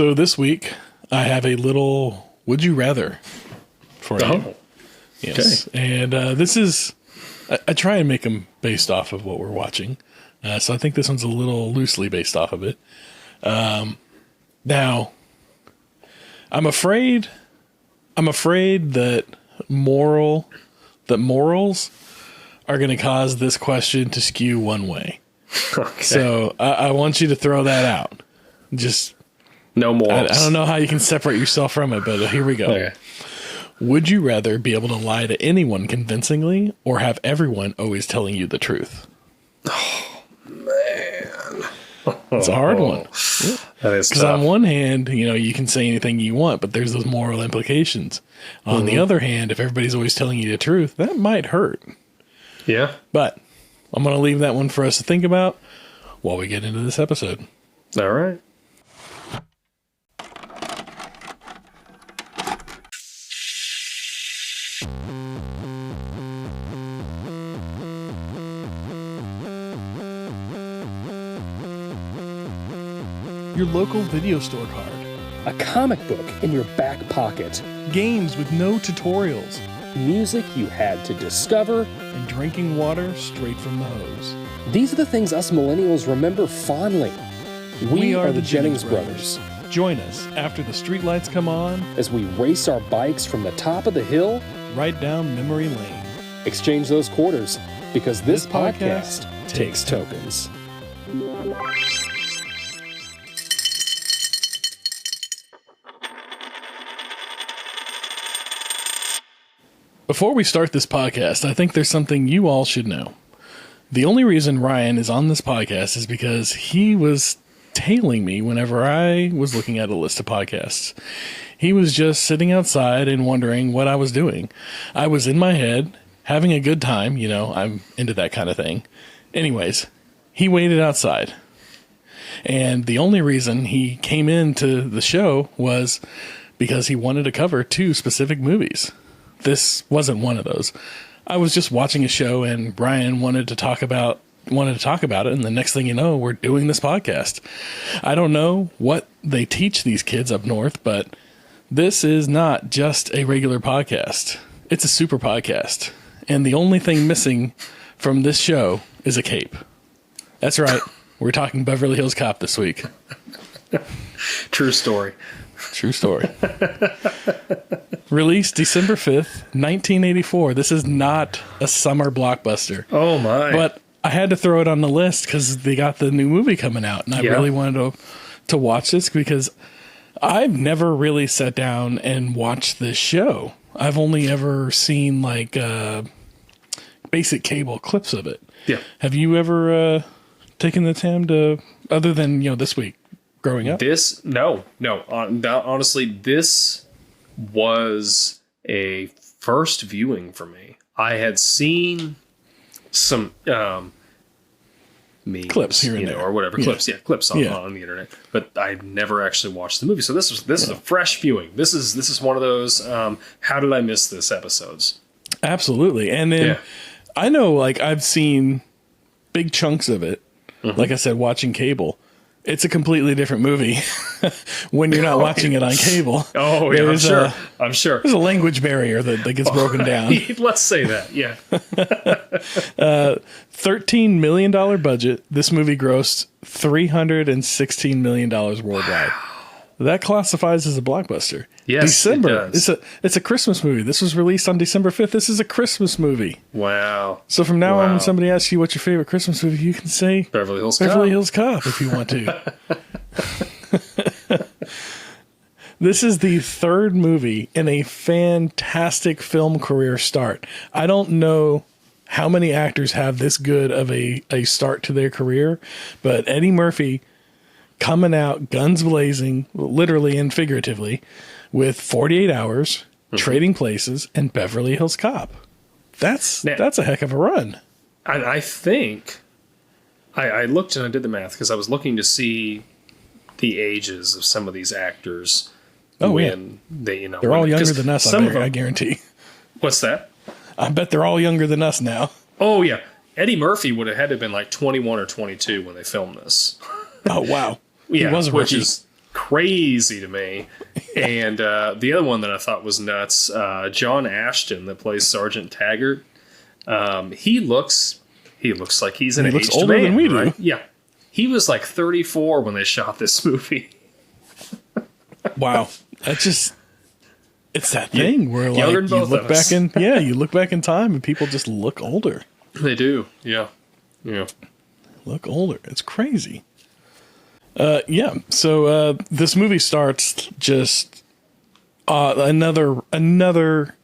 So this week, I have a little Would You Rather for you. Yes. Okay. And this is, I try and make them based off of what we're watching. So I think this one's a little loosely based off of it. Now, I'm afraid that morals are going to cause this question to skew one way. Okay. So I want you to throw that out. Just no morals. I don't know how you can separate yourself from it, but here we go. Okay. Would you rather be able to lie to anyone convincingly or have everyone always telling you the truth? Oh, man. It's a hard one. That is tough. Because on one hand, you can say anything you want, but there's those moral implications. On the other hand, if everybody's always telling you the truth, that might hurt. Yeah. But I'm going to leave that one for us to think about while we get into this episode. All right. Your local video store card. A comic book in your back pocket. Games with no tutorials. Music you had to discover. And drinking water straight from the hose. These are the things us millennials remember fondly. We are the Jennings brothers. Join us after the streetlights come on as we race our bikes from the top of the hill right down memory lane. Exchange those quarters because this podcast takes tokens. Before we start this podcast, I think there's something you all should know. The only reason Ryan is on this podcast is because he was tailing me whenever I was looking at a list of podcasts. He was just sitting outside and wondering what I was doing. I was in my head, having a good time. I'm into that kind of thing. Anyways, he waited outside. And the only reason he came into the show was because he wanted to cover 2 specific movies. This wasn't one of those. I was just watching a show and Ryan wanted to talk about it, and the next thing you know, we're doing this podcast. I don't know what they teach these kids up north, but this is not just a regular podcast. It's a super podcast. And the only thing missing from this show is a cape. That's right. We're talking Beverly Hills Cop this week. True story. True story. Released December 5th, 1984. This is not a summer blockbuster. Oh, my. But I had to throw it on the list because they got the new movie coming out. And I really wanted to watch this because I've never really sat down and watched this show. I've only ever seen basic cable clips of it. Yeah. Have you ever taken the time to, other than, this week? Growing up? No. Honestly, this was a first viewing for me. I had seen some memes, clips here and there, or whatever clips on the internet, but I never actually watched the movie. So this is a fresh viewing. This is one of those how did I miss this episodes? Absolutely, and then I know I've seen big chunks of it. Like I said, watching cable. It's a completely different movie when you're not watching it on cable. Oh, yeah, I'm sure. There's a language barrier that gets broken down. Let's say that, yeah. $13 million budget. This movie grossed $316 million worldwide. Wow. That classifies as a blockbuster. Yes, December. It does. It's a Christmas movie. This was released on December 5th. This is a Christmas movie. Wow. So from now on, when somebody asks you what's your favorite Christmas movie, you can say Beverly Hills Cop if you want to. This is the 3rd movie in a fantastic film career start. I don't know how many actors have this good of a start to their career, but Eddie Murphy coming out guns blazing, literally and figuratively, with 48 Hours, Trading Places, and Beverly Hills Cop. That's a heck of a run. I think I looked and I did the math because I was looking to see the ages of some of these actors. When they're all younger than us. I guarantee. What's that? I bet they're all younger than us now. Oh yeah, Eddie Murphy would have had to have been 21 or 22 when they filmed this. Oh wow. Yeah, he was a which rookie. is crazy to me. And the other one that I thought was nuts, John Ashton that plays Sergeant Taggart. He looks like he's an aged older man, than we right? do. Yeah, he was like 34 when they shot this movie. Wow, it's that thing where like Younger than you both look of back us. you look back in time and people just look older. They do, yeah. Look older. It's crazy. So this movie starts just another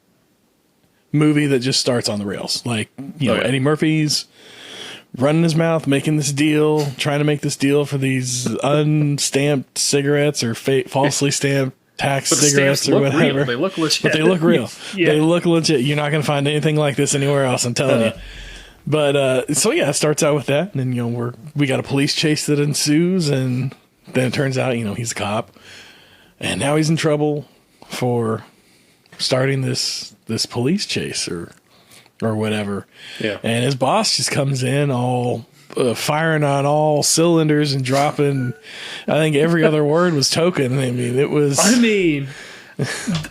movie that just starts on the rails. Like, Eddie Murphy's running his mouth, making this deal, trying to make this deal for these unstamped cigarettes or falsely stamped tax cigarettes or whatever. Real. They look legit. But they look real. Yeah. They look legit. You're not going to find anything like this anywhere else, I'm telling you. But it starts out with that, and then we got a police chase that ensues, and then it turns out he's a cop, and now he's in trouble for starting this police chase or whatever. Yeah. And his boss just comes in all firing on all cylinders and dropping. I think every other word was token. I mean, it was. I mean,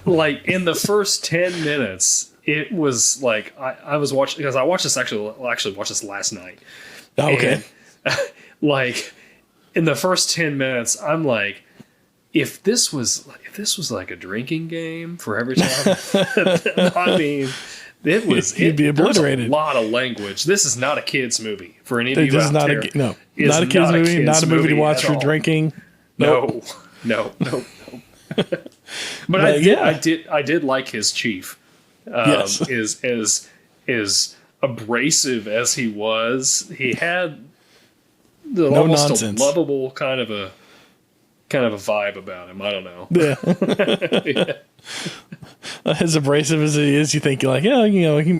like in the first 10 minutes. It was like I was watching because I watched this actually watched this last night. Oh, okay. And, like in the first 10 minutes, I'm like, if this was like a drinking game for every time, I mean, it was you'd be obliterated. There's a lot of language. This is not a kids movie for any of This you is out not there. not a kids movie, not a movie to watch for all. drinking. No. But I did like his chief. Yes. Is abrasive as he was, he had No almost nonsense. a lovable kind of a vibe about him. I don't know. Yeah. As abrasive as he is, you think you're like,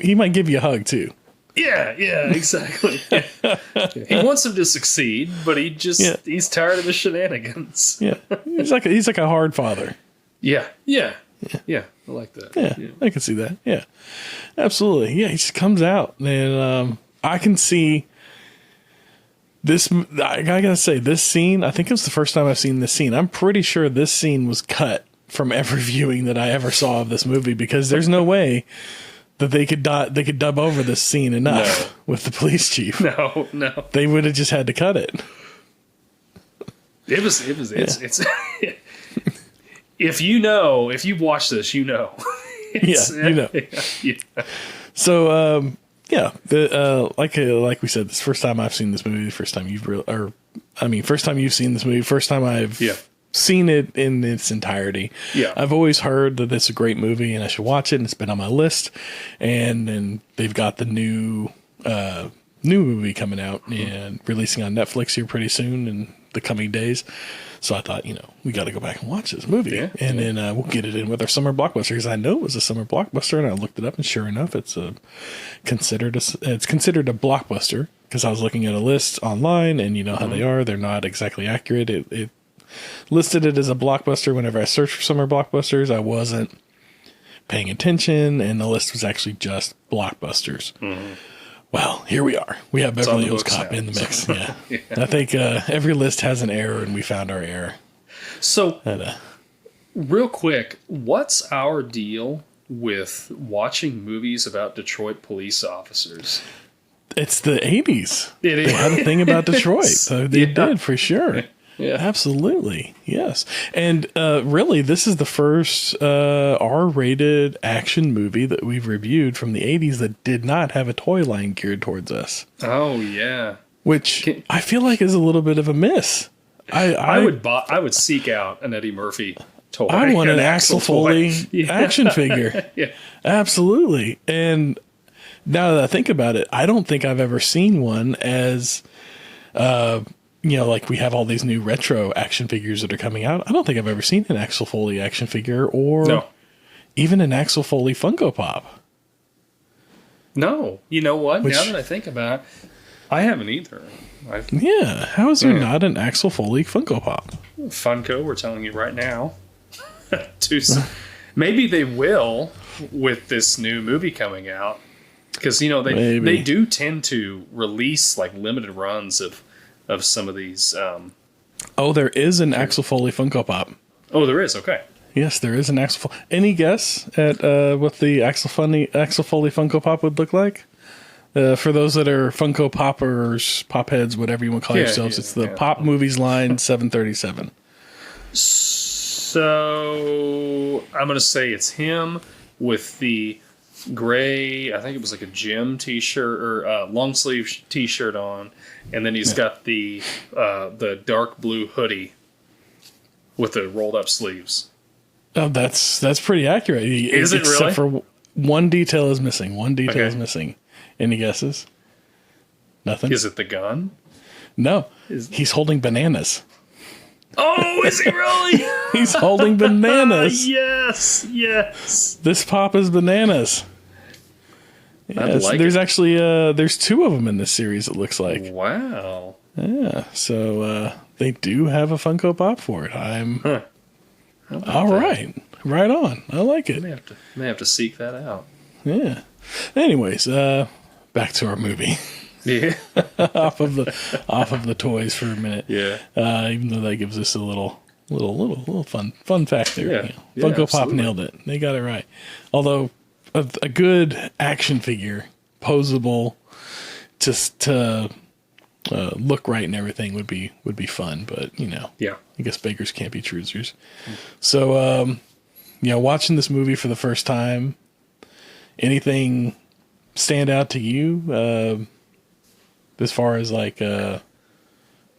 he might give you a hug too. Yeah, exactly. He wants him to succeed, but he's tired of the shenanigans. Yeah. He's like a hard father. Yeah. I like that. Yeah, I can see that. Yeah, absolutely. Yeah, he just comes out, and I can see this. I gotta say, this scene. I think it was the first time I've seen this scene. I'm pretty sure this scene was cut from every viewing that I ever saw of this movie because there's no way that they could dub over this scene enough with the police chief. No. They would have just had to cut it. It's if you've watched this, you know. Yeah. So, like we said, this first time I've seen this movie, first time you've seen this movie, first time I've seen it in its entirety. Yeah. I've always heard that it's a great movie and I should watch it, and it's been on my list. And then they've got the new movie coming out and releasing on Netflix here pretty soon in the coming days. So I thought, we got to go back and watch this movie, and then we'll get it in with our summer blockbuster, because I know it was a summer blockbuster, and I looked it up, and sure enough, it's considered a blockbuster, because I was looking at a list online, and you know how they are; they're not exactly accurate. It listed it as a blockbuster. Whenever I searched for summer blockbusters, I wasn't paying attention, and the list was actually just blockbusters. Mm-hmm. Well, here we are. We have Beverly Hills Cop in the mix. Yeah. I think every list has an error, and we found our error. So, real quick, what's our deal with watching movies about Detroit police officers? It's the 80s. It is. They had a thing about Detroit. They did, for sure. Yeah. Absolutely. Yes. And really, this is the first R-rated action movie that we've reviewed from the 80s that did not have a toy line geared towards us. Oh, yeah. Which I feel like is a little bit of a miss. I would seek out an Eddie Murphy toy. I want an Axel Foley action figure. Yeah. Absolutely. And now that I think about it, I don't think I've ever seen one as... like we have all these new retro action figures that are coming out. I don't think I've ever seen an Axel Foley action figure or even an Axel Foley Funko Pop. No. You know what? Now that I think about it, I haven't either. How is there not an Axel Foley Funko Pop? Funko, we're telling you right now. Maybe they will with this new movie coming out. Because, they do tend to release like limited runs of some of these Oh, there is an Axel Foley Funko Pop. Oh, there is. Okay. Yes, there is an Axel Foley. Any guess at what the Axel Foley Funko Pop would look like? For those that are Funko Poppers, Pop Heads, whatever you want to call yourselves, it's the Pop Movies line 737. So I'm going to say it's him with the gray, I think it was like a gym t-shirt or long sleeve t-shirt on, and then he's got the dark blue hoodie with the rolled up sleeves. Oh, that's pretty accurate. Is it really? Except for one detail is missing. One detail is missing. Any guesses? Nothing? Is it the gun? No. He's holding bananas. Oh, is he really? He's holding bananas. Yes, yes. This pop is bananas. Yes, like there's actually there's two of them in this series, it looks like. Wow. Yeah, so they do have a Funko Pop for it. All right. Right on. I like it. May have to seek that out. Yeah. Anyways, back to our movie. Yeah. off of the toys for a minute. Yeah. Even though that gives us a little fun fact there. Yeah. You know. Funko Pop Absolutely. nailed it. They got it right. Although a good action figure, posable, just to look right and everything would be fun. But Yeah. I guess beggars can't be choosers. So watching this movie for the first time, anything stand out to you? As far as like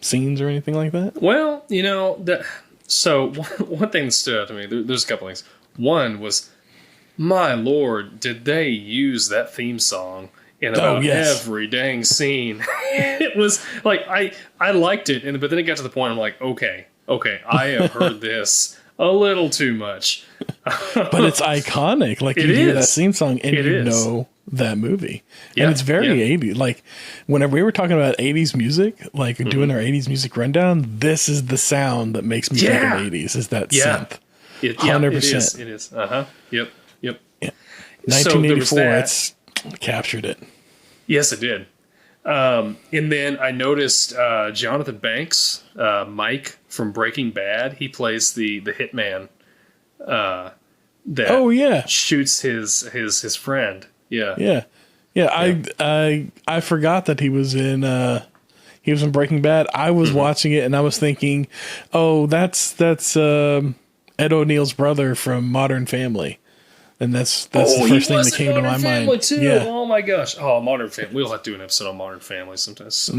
scenes or anything like that? Well, so one thing that stood out to me, there's a couple things. One was, my Lord, did they use that theme song in about every dang scene? It was like, I liked it, but then it got to the point I'm like, okay, I have heard this a little too much. But it's iconic. Like you hear that theme song and you know that movie. Yeah, and it's very 80s. Like whenever we were talking about 80s music, like doing our 80s music rundown, this is the sound that makes me think of 80s, is that synth. 100%. It is. Uh-huh. Yep. Yeah. 1984, it's captured it. Yes, it did. And then I noticed Jonathan Banks, Mike from Breaking Bad. He plays the hitman that shoots his friend. Yeah. I forgot that he was in Breaking Bad. I was watching it and I was thinking, oh, that's Ed O'Neill's brother from Modern Family. And that's the first thing that came to my mind. Too. Yeah. Oh my gosh. Oh, Modern Family. We'll have to do an episode on Modern Family sometimes.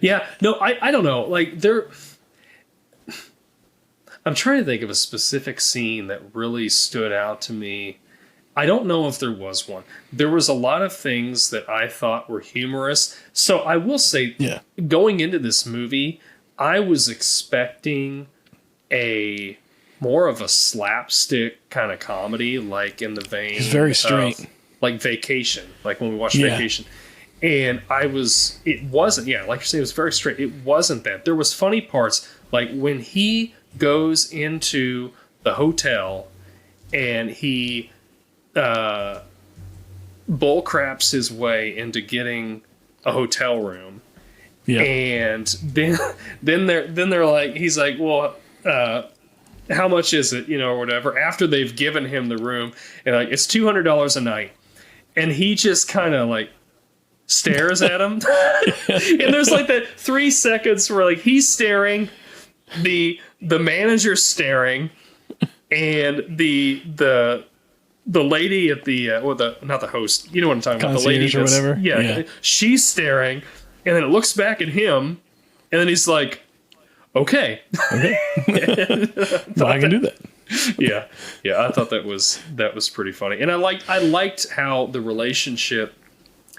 Yeah. No, I don't know. Like I'm trying to think of a specific scene that really stood out to me. I don't know if there was one. There was a lot of things that I thought were humorous. So I will say, going into this movie, I was expecting more of a slapstick kind of comedy, like in the vein. It's very straight. Like Vacation, like when we watched Vacation. And it wasn't, like you're saying, it was very straight. It wasn't that. There was funny parts, like when he goes into the hotel and he bull craps his way into getting a hotel room. Yeah. And then they're like, he's like, well, how much is it, or whatever, after they've given him the room, and like, it's $200 a night. And he just kind of like stares at him. And there's like that 3 seconds where like he's staring, the manager's staring, and the lady at the not the host, you know what I'm talking about, the lady or whatever. Yeah, she's staring, and then it looks back at him, and then he's like, okay. Well, I can do that. Yeah, I thought that was pretty funny, and I liked how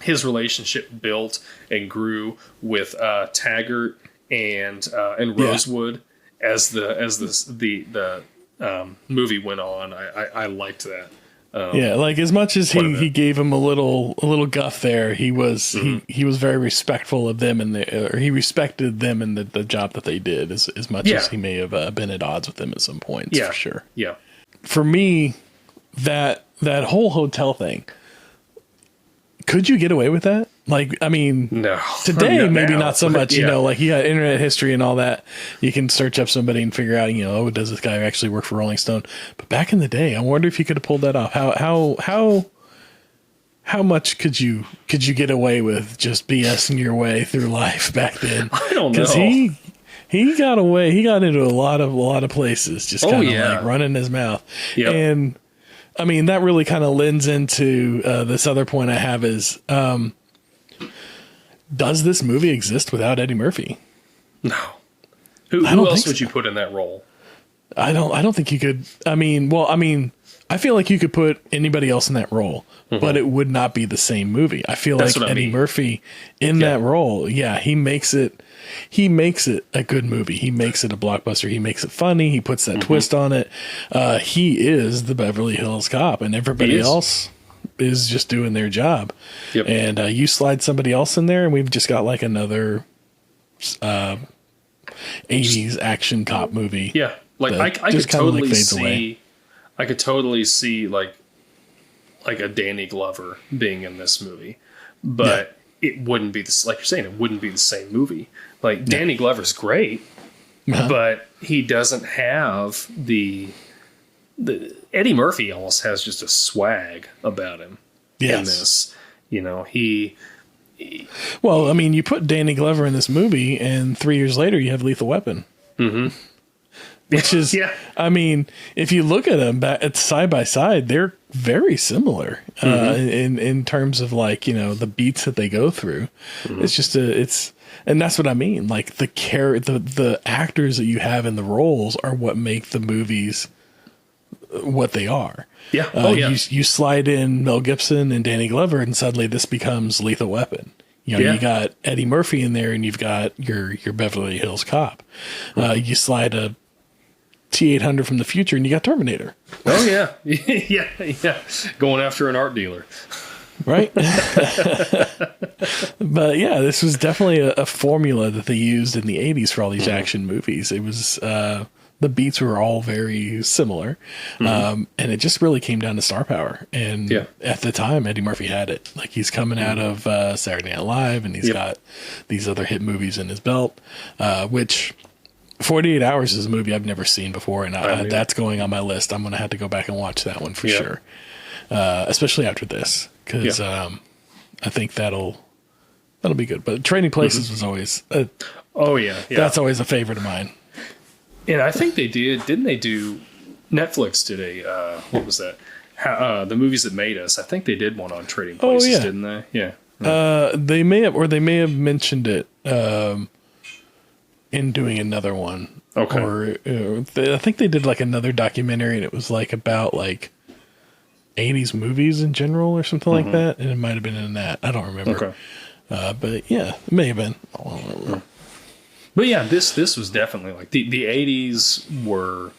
his relationship built and grew with Taggart and Rosewood as the movie went on. I liked that. Like as much as he gave him a little guff there, he was he was very respectful of them, or he respected them and the job that they did as much as he may have been at odds with them at some points. For sure. Yeah. For me, that whole hotel thing, could you get away with that? Like, I mean, No. today, maybe now, not so but much, you know, like you got internet history and all that. You can search up somebody and figure out, you know, oh, does this guy actually work for Rolling Stone? But back in the day, I wonder if you could have pulled that off. How much could you get away with just BSing your way through life back then? I don't know. Because he got away. He got into a lot of places, just kind of like running his mouth. Yep. And I mean, that really kind of lends into this other point I have is, does this movie exist without Eddie Murphy? No. Who else would you put in that role? I don't think you could. I mean, I feel like you could put anybody else in that role, but it would not be the same movie. I feel like Eddie Murphy in that role, he makes it a good movie. He makes it a blockbuster. He makes it funny. He puts that twist on it. He is the Beverly Hills Cop, and everybody else is just doing their job. Yep. And you slide somebody else in there, and we've just got like another 80s action cop movie. Yeah, like I could totally see. I could totally see like a Danny Glover being in this movie, but it wouldn't be this. Like you're saying, it wouldn't be the same movie. Like Danny Glover's great, but he doesn't have the Eddie Murphy almost has just a swag about him in this. You know, well, I mean, you put Danny Glover in this movie, and 3 years later, you have Lethal Weapon. Mm-hmm. Which is, I mean, if you look at them side by side, they're very similar in terms of like, you know, the beats that they go through. It's just and that's what I mean. Like the actors that you have in the roles are what make the movies what they are. Yeah. You slide in Mel Gibson and Danny Glover, and suddenly this becomes Lethal Weapon. You know, you got Eddie Murphy in there, and you've got your Beverly Hills Cop. You slide a T-800 from the future, and you got Terminator. Oh yeah, yeah, going after an art dealer, right? But yeah, this was definitely a formula that they used in the '80s for all these action movies. It was the beats were all very similar, and it just really came down to star power. And at the time, Eddie Murphy had it. Like he's coming out of Saturday Night Live, and he's got these other hit movies in his belt, which. 48 Hours is a movie I've never seen before, and that's going on my list. I'm going to have to go back and watch that one for sure, especially after this, because I think that'll be good. But Trading Places was always that's always a favorite of mine. And I think didn't they do? Netflix did a what was that? The Movies That Made Us. I think they did one on Trading Places, didn't they? Yeah. They may have mentioned it. In doing another one. Okay. Or I think they did like another documentary, and it was like about like 80s movies in general or something like that. And it might have been in that. I don't remember. Okay. But yeah, it may have been. I don't remember. But yeah, this was definitely like the 80s were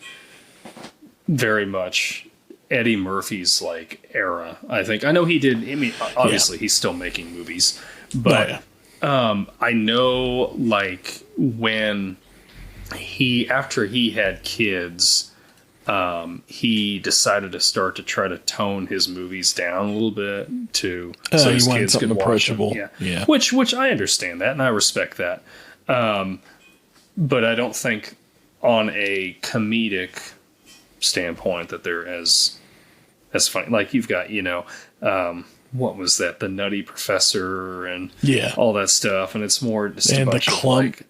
very much Eddie Murphy's like era. I think. I know he did. I mean, obviously he's still making movies, but I know like when after he had kids, he decided to start to try to tone his movies down a little bit so his kids could watch them. Yeah. Which I understand that and I respect that. But I don't think on a comedic standpoint that they're as funny. Like you've got, you know, what was that? The Nutty Professor and all that stuff. And it's more just a bunch of like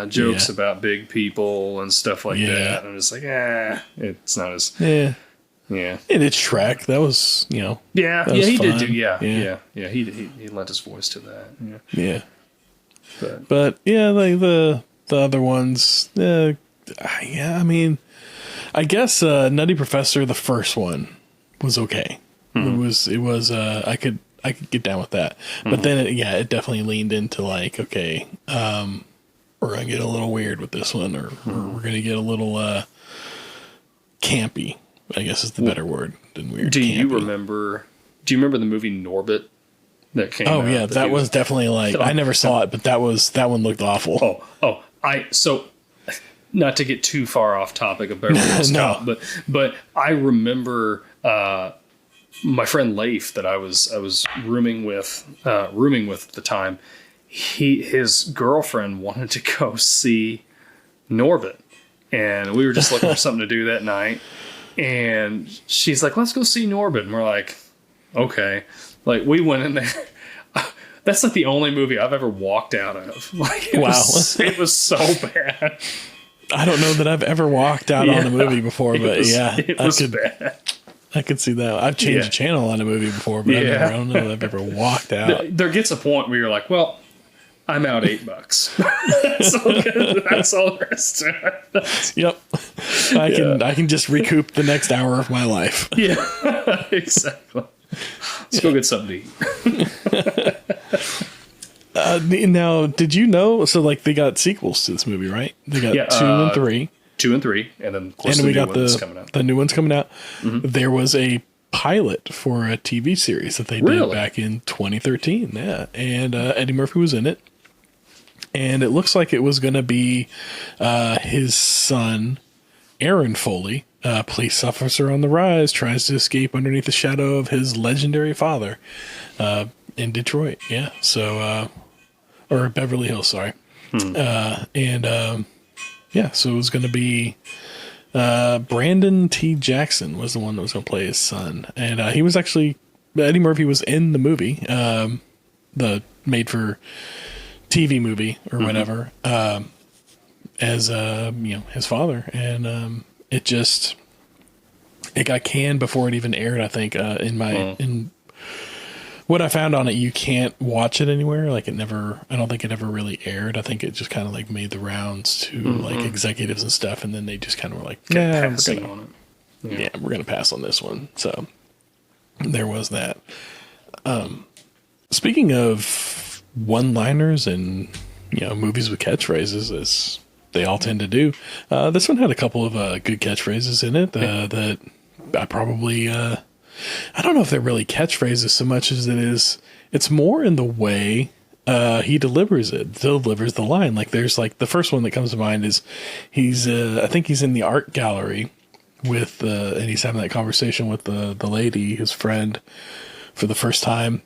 jokes about big people and stuff like that. And it's like, it's not as And it's Shrek. That was, you know. Yeah, he fun. Did do he lent his voice to that. Yeah. But yeah, like the other ones, I mean, I guess Nutty Professor, the first one, was okay. It was I could get down with that. But then it definitely leaned into like, okay, we're gonna get a little weird with this one, or we're gonna get a little campy, I guess is the better word than weird. Do you remember the movie Norbit that came out? Oh yeah, that was definitely like I never saw it, but that one looked awful. So not to get too far off topic of Beverly Hills Cop, but I remember my friend Leif that I was rooming with at the time, his girlfriend wanted to go see Norbit, and we were just looking for something to do that night. And she's like, "Let's go see Norbit," and we're like, "Okay." Like, we went in there. That's like the only movie I've ever walked out of. Like, it was so bad. I don't know that I've ever walked out on a movie before, but it was bad. I could see that. I've changed the channel on a movie before, but I don't know that I've ever walked out. There gets a point where you're like, well, I'm out $8. That's all there is to it. Yep. I can just recoup the next hour of my life. Yeah, exactly. Let's go get something to eat. Now, did you know? So, like, they got sequels to this movie, right? They got 2 and 3. 2 and 3, and then of course and the we new got one's coming out. The new one's coming out. Mm-hmm. There was a pilot for a TV series that they did back in 2013. Yeah, and Eddie Murphy was in it, and it looks like it was going to be his son, Aaron Foley, police officer on the rise, tries to escape underneath the shadow of his legendary father in Detroit. Yeah, so or Beverly Hills, sorry, yeah, so it was going to be Brandon T. Jackson was the one that was going to play his son. And he was actually, Eddie Murphy was in the movie, the made-for-TV movie or whatever, as, his father. And it got canned before it even aired, I think, in what I found on it, you can't watch it anywhere. Like, I don't think it ever really aired. I think it just kind of like made the rounds to like executives and stuff. And then they just kind of were like, we're going to pass on this one. So there was that. Speaking of one-liners and, movies with catchphrases, as they all tend to do, this one had a couple of good catchphrases in it that I probably, I don't know if they're really catchphrases so much as it's more in the way he delivers the line. Like, there's like the first one that comes to mind is I think he's in the art gallery with and he's having that conversation with the lady, his friend, for the first time,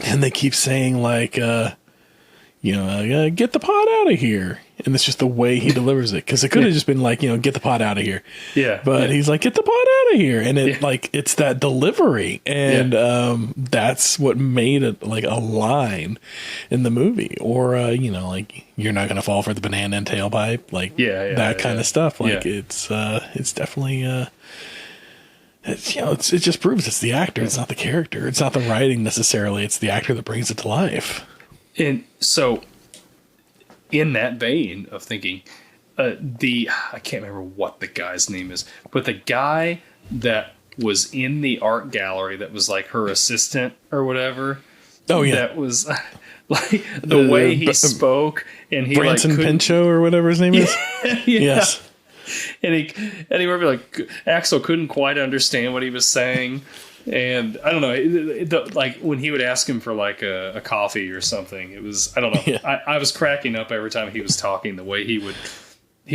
and they keep saying like get the pot out of here. And it's just the way he delivers it. Because it could have just been like, get the pot out of here. Yeah. But he's like, get the pot out of here. And it's that delivery. And that's what made it like a line in the movie. Or, like, you're not going to fall for the banana and tailpipe. Like, that kind of stuff. Like, it's definitely, it just proves it's the actor. It's not the character. It's not the writing necessarily. It's the actor that brings it to life. And so, in that vein of thinking, I can't remember what the guy's name is, but the guy that was in the art gallery that was like her assistant or whatever. Oh yeah, that was like the way he spoke, and he Branson Pinchot or whatever his name is. Yes, and he were like Axel couldn't quite understand what he was saying. And I don't know, like when he would ask him for like a coffee or something, it was, I don't know. Yeah. I was cracking up every time he was talking, the way he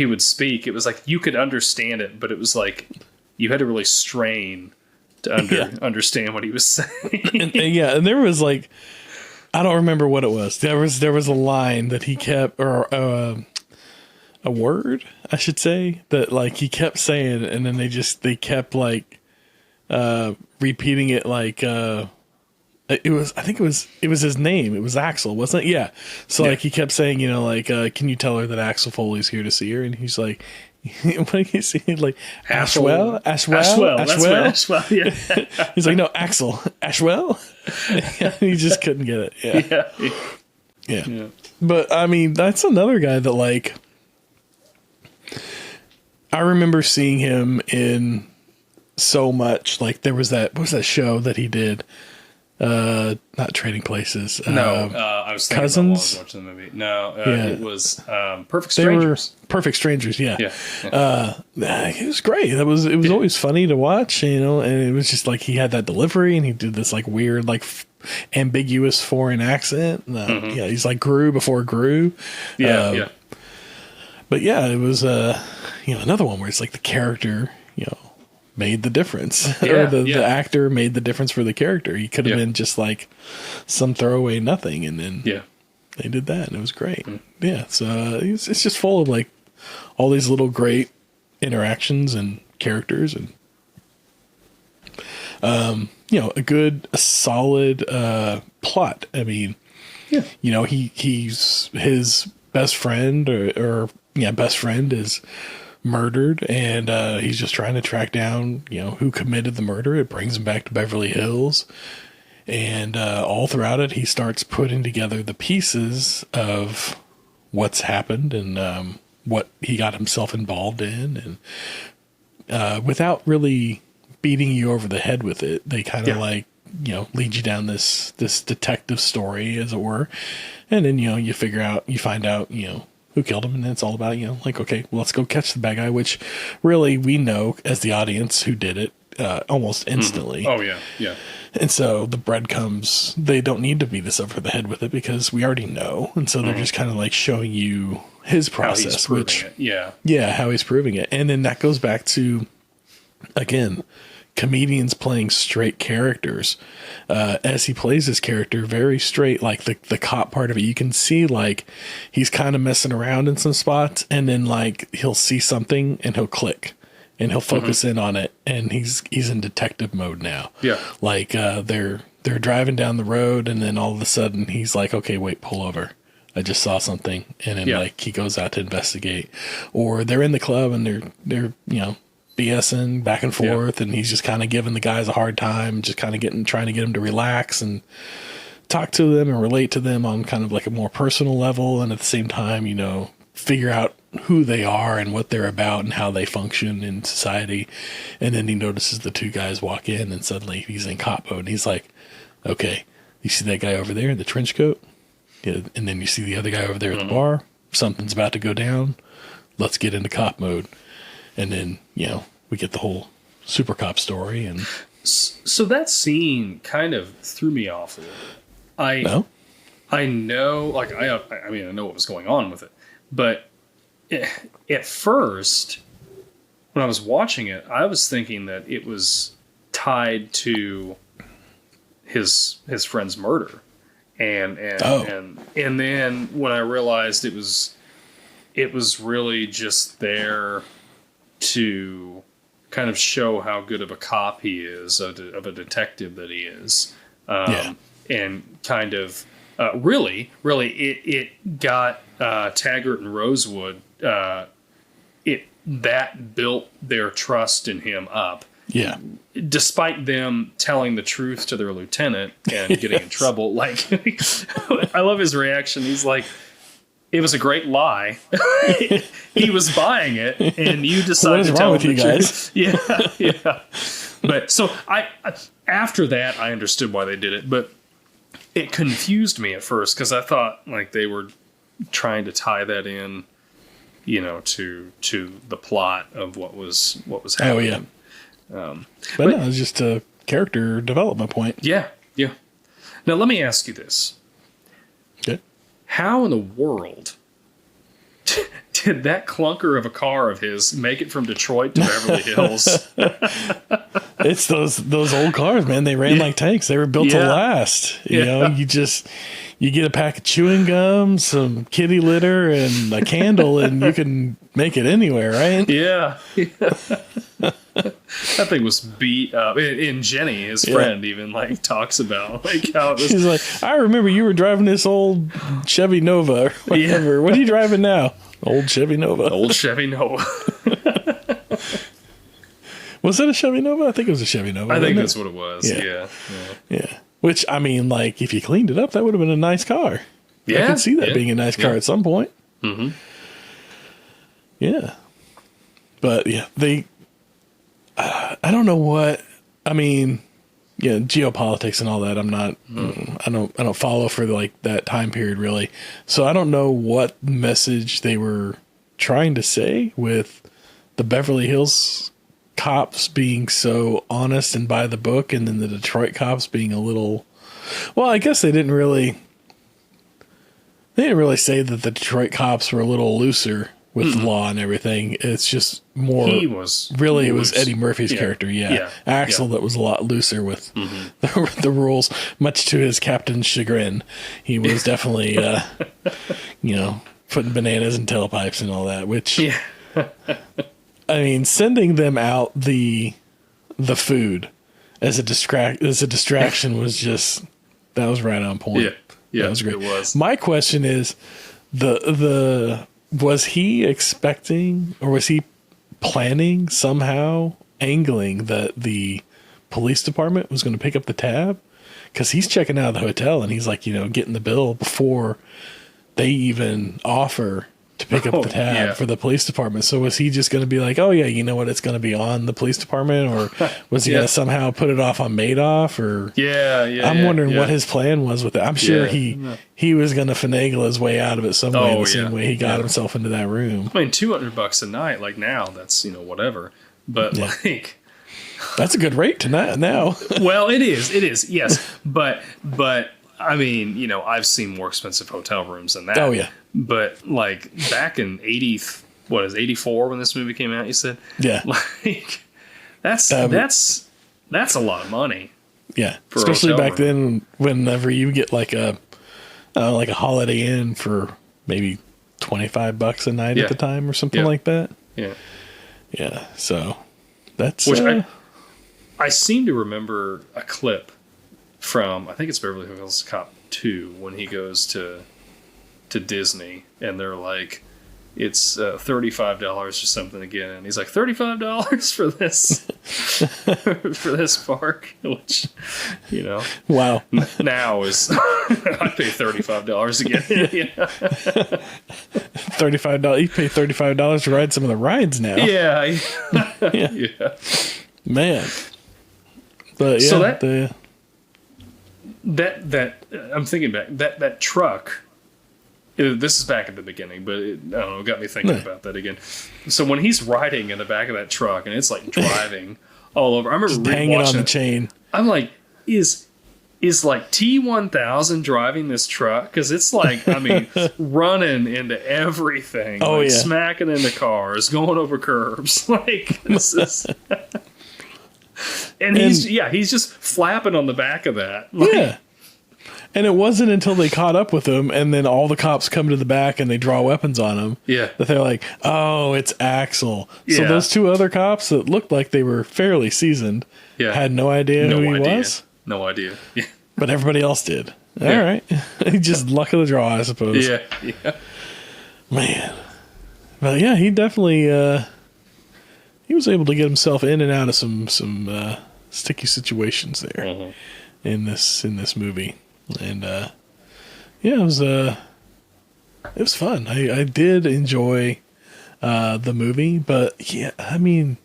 would speak. It was like you could understand it, but it was like you had to really strain to understand what he was saying. and there was like, I don't remember what it was. There was a line that he kept, or a word, I should say, that like he kept saying, and then they kept like repeating it like I think it was his name. It was Axel, wasn't it? Yeah. So like he kept saying, can you tell her that Axel Foley's here to see her? And he's like, what do you see? Like Ashwell. Yeah. He's like, no, Axel Ashwell. He just couldn't get it. Yeah. But I mean, that's another guy that like I remember seeing him in so much. Like there was what was that show that he did? Not Trading Places. I was thinking Cousins. While I was watching the movie. It was Perfect Strangers. Perfect Strangers. Yeah. It was great. It was always funny to watch, and it was just like he had that delivery, and he did this like weird, like ambiguous foreign accent. Yeah, he's like Gru before Gru. But yeah, it was another one where it's like the character, made the difference. Yeah, Or the actor made the difference for the character. He could have Yeah. been just like some throwaway nothing, and then Yeah. they did that, and it was great. Yeah, so it's just full of like all these little great interactions and characters, and a solid plot. I mean, he's his best friend or best friend is murdered, and he's just trying to track down who committed the murder. It brings him back to Beverly Hills, and all throughout it he starts putting together the pieces of what's happened and what he got himself involved in, and without really beating you over the head with it, they kind of lead you down this detective story, as it were, and then you find out who killed him, and it's all about okay, well, let's go catch the bad guy, which really we know as the audience who did it almost instantly. Oh yeah. And so the breadcrumbs, they don't need to beat us over the head with it because we already know, and so they're just kind of like showing you his process, how he's proving it. how he's proving it, and then that goes back to again, comedians playing straight characters. As he plays his character very straight, like the cop part of it, you can see like he's kind of messing around in some spots, and then like he'll see something and he'll click and he'll focus in on it, and he's in detective mode now. Yeah. Like they're driving down the road, and then all of a sudden he's like, okay, wait, pull over. I just saw something, and then like he goes out to investigate. Or they're in the club and they're BSing back and forth, and he's just kind of giving the guys a hard time, just kind of trying to get them to relax and talk to them and relate to them on kind of like a more personal level, and at the same time, figure out who they are and what they're about and how they function in society. And then he notices the two guys walk in, and suddenly he's in cop mode, and he's like, okay, you see that guy over there in the trench coat? Yeah, and then you see the other guy over there at the bar. Something's about to go down. Let's get into cop mode. And then, we get the whole super cop story. And so that scene kind of threw me off a little bit. I know, like, I mean, I know what was going on with it, but at first, when I was watching it, I was thinking that it was tied to his friend's murder. And then when I realized it was really just there to kind of show how good of a cop he is, of a detective that he is, and kind of really it got Taggart and Rosewood. That built their trust in him up. yeah, Despite them telling the truth to their lieutenant and getting in trouble. Like, I love his reaction. He's like, it was a great lie. He was buying it, and you decided to tell him the truth. Yeah. But so after that, I understood why they did it, but it confused me at first because I thought like they were trying to tie that in, to the plot of what was happening. Oh yeah. But no, it's just a character development point. Yeah. Now let me ask you this. Okay. How in the world did that clunker of a car of his make it from Detroit to Beverly Hills? It's those old cars, man. They ran like tanks. They were built to last. You get a pack of chewing gum, some kitty litter, and a candle, and you can make it anywhere, right? Yeah. That thing was beat up. And Jenny, his friend, even like talks about like how it was. She's like, I remember you were driving this old Chevy Nova or whatever. Yeah. What are you driving now? Old Chevy Nova. Old Chevy Nova. Was that a Chevy Nova? I think it was a Chevy Nova. I think that's what it was. Yeah. Which, I mean, like, if you cleaned it up, that would have been a nice car. Yeah. I can see that being a nice car at some point. Mm-hmm. Yeah. But, yeah, I don't know what, I mean, geopolitics and all that, I'm not, I don't follow for, like, that time period, really. So I don't know what message they were trying to say with the Beverly Hills cops being so honest and by the book, and then the Detroit cops being a little, well, I guess they didn't really say that the Detroit cops were a little looser with law and everything. It's just more. He was really loose. It was Eddie Murphy's character. Yeah. Axel that was a lot looser with the rules, much to his captain's chagrin. He was definitely putting bananas in tailpipes and all that. Which I mean, sending them out the food as a distraction was just, that was right on point. Yeah, that was great. It was. My question is, was he expecting, or was he planning, somehow angling that the police department was going to pick up the tab? Because he's checking out of the hotel and he's like, getting the bill before they even offer to pick up the tab for the police department. So was he just going to be like, oh yeah, you know what, it's going to be on the police department, or was he going to somehow put it off on Madoff? Or I'm wondering what his plan was with it. I'm sure he was going to finagle his way out of it some way, the same way he got himself into that room. I mean, $200 a night, like now, that's whatever. But like, that's a good rate tonight now. Well, it is, yes. But I mean, I've seen more expensive hotel rooms than that. Oh yeah. But like back in 84 when this movie came out, you said? Yeah. Like that's a lot of money. Yeah. Especially back then, whenever you get like a Holiday Inn for maybe $25 a night at the time or something like that. Yeah. Yeah. So that's which I seem to remember a clip from, I think it's Beverly Hills Cop 2, when he goes to Disney and they're like, it's $35 or something again, and he's like, $35 for this for this park, which wow, now is I pay $35 again. $35. You pay $35 to ride some of the rides now. Yeah. Man. But so that I'm thinking back, that truck. This is back at the beginning, but it got me thinking about that again. So when he's riding in the back of that truck and it's like driving all over, I remember hanging on the chain. I'm like, is like T-1000 driving this truck? Because it's like, I mean, running into everything, smacking into cars, going over curbs. Like this is, and he's just flapping on the back of that. Like, And it wasn't until they caught up with him and then all the cops come to the back and they draw weapons on him that they're like, oh, it's Axel. So those two other cops that looked like they were fairly seasoned had no idea who he was. No idea. Yeah. But everybody else did. All right. Just luck of the draw, I suppose. Yeah. Man. But yeah, he definitely he was able to get himself in and out of some sticky situations there in this movie. And it was fun. I did enjoy the movie, but I mean,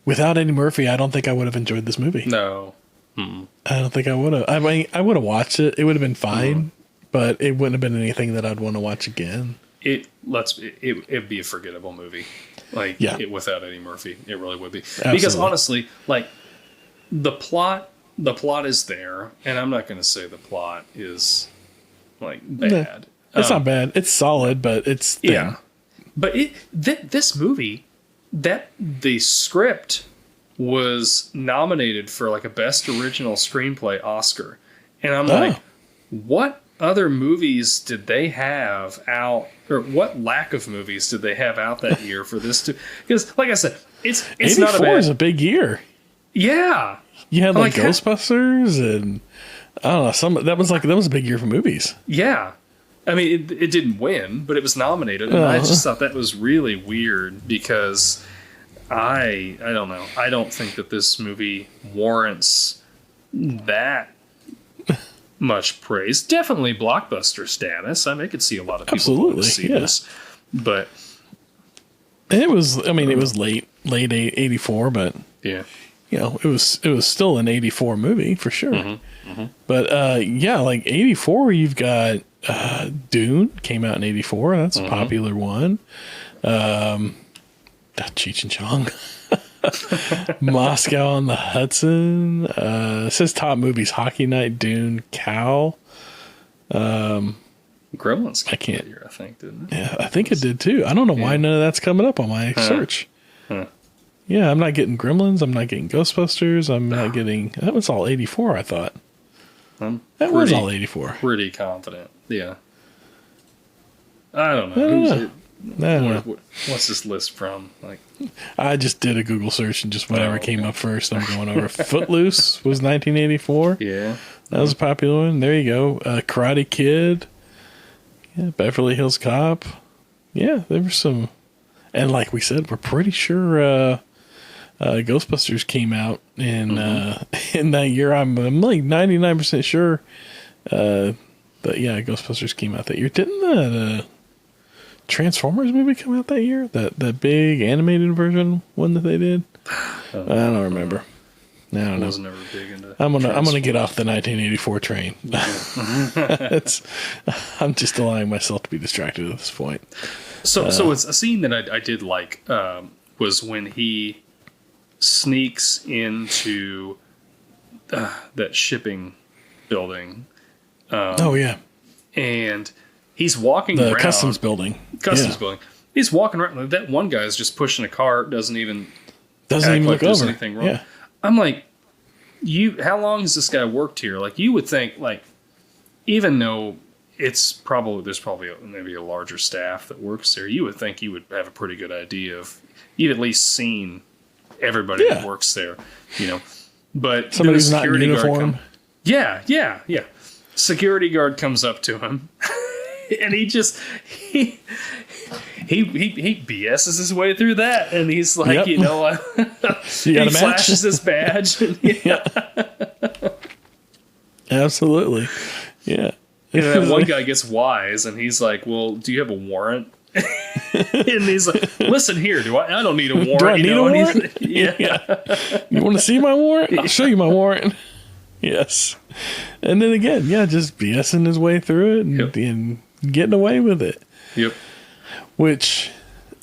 without Eddie Murphy, I don't think I would have enjoyed this movie. No, I don't think I would have. I mean, I would have watched it. It would have been fine, but it wouldn't have been anything that I'd want to watch again. It'd be a forgettable movie, like without Eddie Murphy, it really would be. Absolutely. Because honestly, like the plot is there, and I'm not going to say the plot is like bad. It's not bad. It's solid, but it's thin. Yeah. But this movie, the script was nominated for like a Best Original Screenplay Oscar, and I'm like, what other movies did they have out, or what lack of movies did they have out that year for this to? Because, like I said, it's not a bad. 84 is a big year. Yeah. You had like Ghostbusters and I don't know, that was a big year for movies. Yeah. I mean, it didn't win, but it was nominated, and I just thought that was really weird because I don't know. I don't think that this movie warrants that much praise. Definitely blockbuster status. I mean, I could see a lot of people want to see this, but it was late 84, but yeah. It was still an 84 movie for sure. But like 84, you've got Dune came out in 84. That's a popular one. Cheech and Chong. Moscow on the Hudson. It says top movies: Hockey Night, Dune, Cow. Gremlins I can't. that year, I think, didn't it? Yeah, I think it did too. I don't know why none of that's coming up on my search. Yeah, I'm not getting Gremlins. I'm not getting Ghostbusters. I'm not getting. That was all 84, I thought. That was all 84. Pretty confident. Yeah. I don't know. What's this list from? Like, I just did a Google search and just whatever came up first, I'm going over. Footloose was 1984. Yeah. That was a popular one. There you go. Karate Kid. Yeah, Beverly Hills Cop. Yeah, there were some. And like we said, we're pretty sure Ghostbusters came out in that year. I'm like 99% sure that Ghostbusters came out that year. Didn't the Transformers movie come out that year? That big animated version one that they did? I don't remember. I don't know. I was never big into. I'm gonna get off the 1984 train. I'm just allowing myself to be distracted at this point. So it's a scene that I did like was when he sneaks into that shipping building. And he's walking around. The customs building. Building. He's walking around. That one guy's just pushing a cart, doesn't even look over. Anything wrong. Yeah. I'm like, how long has this guy worked here? Like, you would think, like, even though there's probably maybe a larger staff that works there, you would think you would have a pretty good idea of, you've at least seen everybody that works there, you know. But somebody who's not in uniform. Yeah. Security guard comes up to him, and he BS's his way through that, and he's like, he flashes his badge. Absolutely, yeah. And then one guy gets wise, and he's like, "Well, do you have a warrant?" And he's like, "Listen here, I don't need a warrant. Do I need a warrant? Yeah. You want to see my warrant? I'll show you my warrant." Yes. And then again, just BSing his way through it and getting away with it. Yep. Which,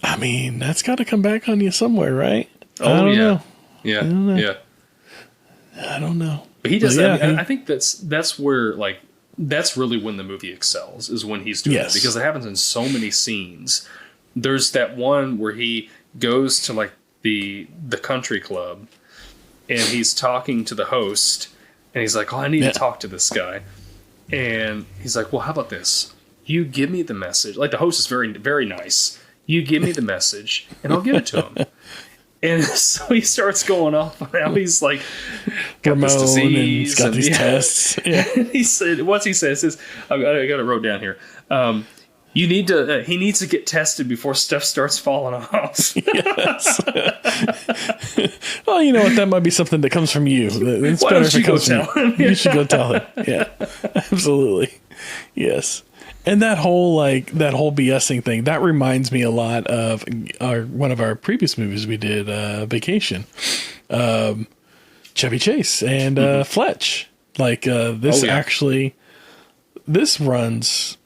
I mean, that's got to come back on you somewhere, right? Oh, I don't know. Yeah. I don't know. But he does. I think that's where, like, that's really when the movie excels, is when he's doing it, because it happens in so many scenes. There's that one where he goes to like the country club, and he's talking to the host, and he's like, "Oh, I need to talk to this guy," and he's like, "Well, how about this? You give me the message." Like, the host is very, very nice. You give me the message, and I'll give it to him. And so he starts going off on how he's like got this disease, and got these tests. Yeah. He said, "What's he says is, I got it wrote down here. He needs to get tested before stuff starts falling off." Yes. Well, you know what? That might be something that comes from you. It's Why better don't if you it comes go from tell him? you. You should go tell him. Yeah, absolutely. Yes. And that whole BSing thing, that reminds me a lot of one of our previous movies we did, Vacation. Chevy Chase and Fletch. Like, this runs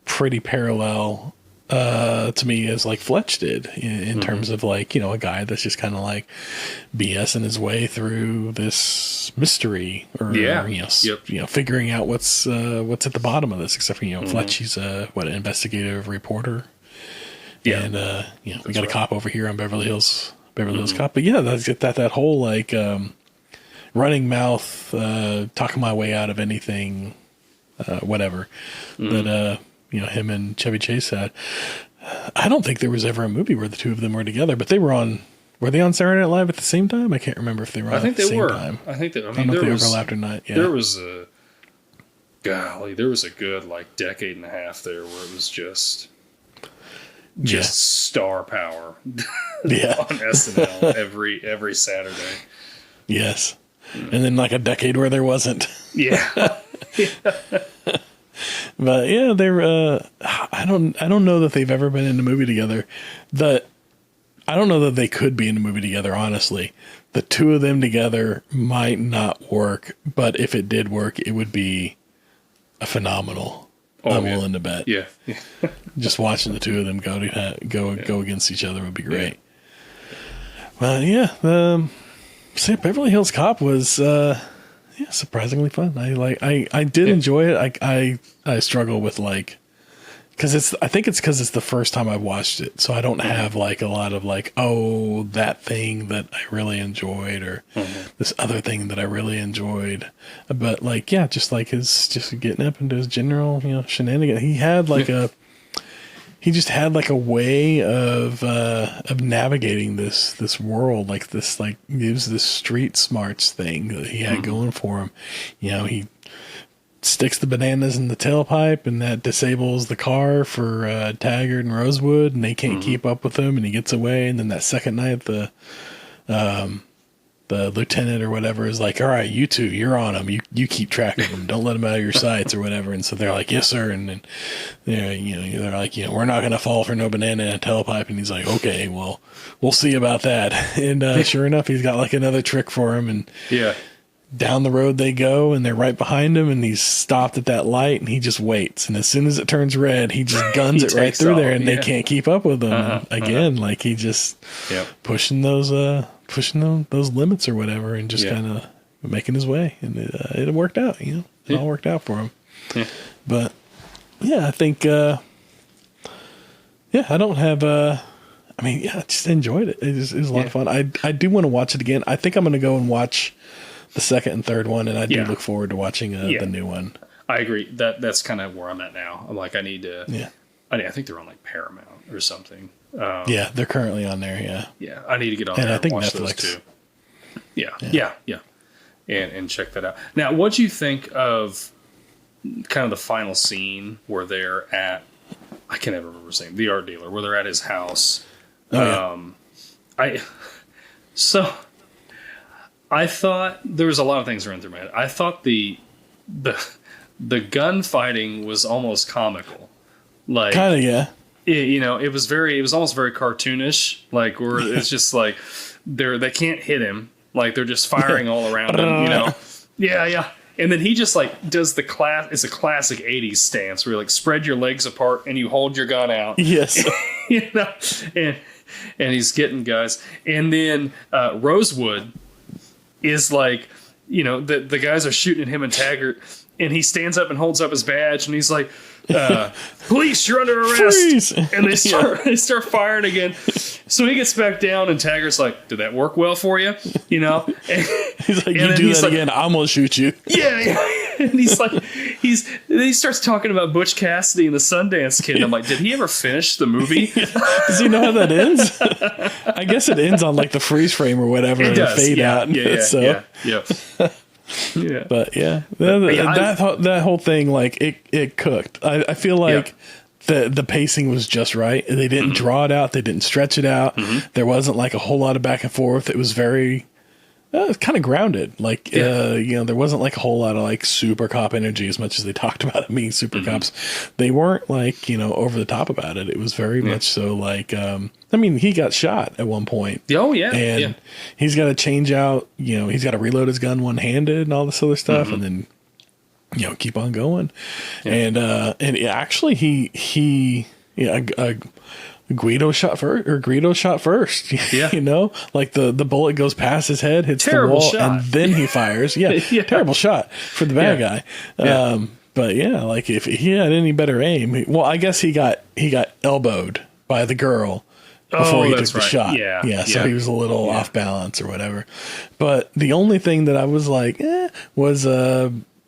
pretty parallel to me as like Fletch did in terms of, like, you know, a guy that's just kind of like BSing his way through this mystery, or figuring out what's at the bottom of this. Except for, you know, Fletch, he's an investigative reporter, and we got a cop over here on Beverly Hills Cop. But that's that whole like running mouth, talking my way out of anything, whatever that him and Chevy Chase had. I don't think there was ever a movie where the two of them were together, but were they on Saturday Night Live at the same time? I can't remember if they were on at the same time. I think that, I don't know if they overlapped or not. Yeah. There was a good like decade and a half there where it was just star power on SNL every Saturday. Yes. And then like a decade where there wasn't. Yeah. But yeah, they're I don't know that they've ever been in a movie together. I don't know that they could be in a movie together, honestly. The two of them together might not work, but if it did work, it would be a phenomenal. I'm willing to bet. Yeah. Just watching the two of them go against each other would be great. Well, Beverly Hills Cop was surprisingly fun. I did enjoy it. I struggle with like I think it's because it's the first time I've watched it, so I don't have like a lot of like, oh, that thing that I really enjoyed, or this other thing that I really enjoyed. But like, yeah, just like his just getting up into his general, shenanigans. He had like he just had like a way of navigating this world, like this, like gives this street smarts thing that he had going for him. He sticks the bananas in the tailpipe, and that disables the car for Taggart and Rosewood, and they can't keep up with him, and he gets away. And then that second night, the lieutenant or whatever is like, all right, you two, you're on him. You keep track of him. Don't let him out of your sights or whatever. And so they're like, yes, sir. And then they're like, we're not going to fall for no banana in a tailpipe. And he's like, okay, well, we'll see about that. And sure enough, he's got like another trick for him. And down the road they go, and they're right behind him, and he's stopped at that light, and he just waits. And as soon as it turns red, he just guns it right through there, and they can't keep up with him. Like he just pushing those limits or whatever, and just kind of making his way. And it worked out, it all worked out for him. Yeah. But yeah, I think, I don't have, I just enjoyed it. It was a lot of fun. I do want to watch it again. I think I'm going to go and watch the second and third one, and I do look forward to watching the new one. I agree. That's kind of where I'm at now. I'm like, I need to. Yeah. I think they're on like Paramount or something. They're currently on there. Yeah. Yeah, I need to get on there I think and watch Netflix those too. Yeah. And check that out. Now, what do you think of kind of the final scene where they're at? I can't ever remember his name. The art dealer, where they're at his house. I thought there was a lot of things running through my head. I thought the gunfighting was almost comical, like kind of, yeah. It was almost very cartoonish, like where it's just like they can't hit him, like they're just firing all around him, Yeah. And then he just like does it's a classic 80s stance where you like spread your legs apart and you hold your gun out. Yes. And he's getting guys. And then Rosewood is like, the guys are shooting at him and Taggart, and he stands up and holds up his badge, and he's like, police, you're under arrest. Freeze! And they start firing again. So he gets back down, and Taggart's like, did that work well for you? And, he's like, you do that again, I'm going to shoot you. Yeah. And he's like, he starts talking about Butch Cassidy and the Sundance Kid. And I'm like, did he ever finish the movie? Does he know how that ends? I guess it ends on like the freeze frame or whatever, and does. fade out. Yeah. Yeah. But that whole thing, like it cooked. I feel like the pacing was just right. They didn't draw it out. They didn't stretch it out. There wasn't like a whole lot of back and forth. It was very kind of grounded. Like, there wasn't like a whole lot of like super cop energy as much as they talked about it being super cops. They weren't like, over the top about it. It was very much so like, he got shot at one point. Oh, yeah. And he's got to change out, he's got to reload his gun one-handed and all this other stuff. And then, keep on going. And actually Guido shot first. Yeah. Like the bullet goes past his head, hits terrible the wall, shot. and then he fires. Yeah. Terrible shot for the bad guy. But yeah, like if he had any better aim, I guess he got elbowed by the girl before he took the shot. Yeah. So he was a little off balance or whatever. But the only thing that I was like, was